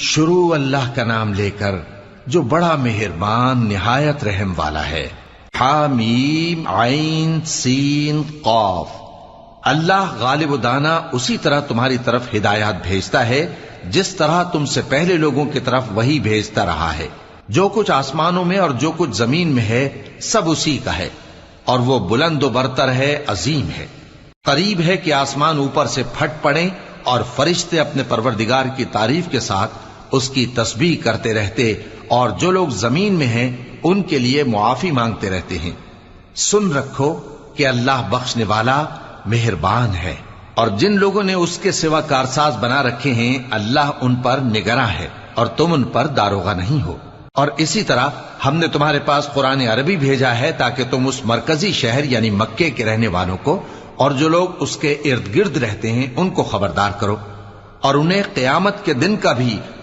شروع اللہ کا نام لے کر جو بڑا مہربان نہایت رحم والا ہے۔ حامیم عین سین قاف۔ اللہ غالب و دانا اسی طرح تمہاری طرف ہدایات بھیجتا ہے جس طرح تم سے پہلے لوگوں کی طرف وہی بھیجتا رہا ہے۔ جو کچھ آسمانوں میں اور جو کچھ زمین میں ہے سب اسی کا ہے، اور وہ بلند و برتر ہے، عظیم ہے۔ قریب ہے کہ آسمان اوپر سے پھٹ پڑیں اور فرشتے اپنے پروردگار کی تعریف کے ساتھ اس کی تسبیح کرتے رہتے، اور جو لوگ زمین میں ہیں ان کے لیے معافی مانگتے رہتے ہیں۔ سن رکھو کہ اللہ بخشنے والا مہربان ہے، اور جن لوگوں نے اس کے سوا کارساز بنا رکھے ہیں اللہ ان پر نگراں ہے، اور تم ان پر داروغہ نہیں ہو۔ اور اسی طرح ہم نے تمہارے پاس قرآن عربی بھیجا ہے تاکہ تم اس مرکزی شہر یعنی مکے کے رہنے والوں کو اور جو لوگ اس کے ارد گرد رہتے ہیں ان کو خبردار کرو، اور انہیں قیامت کے دن کا بھی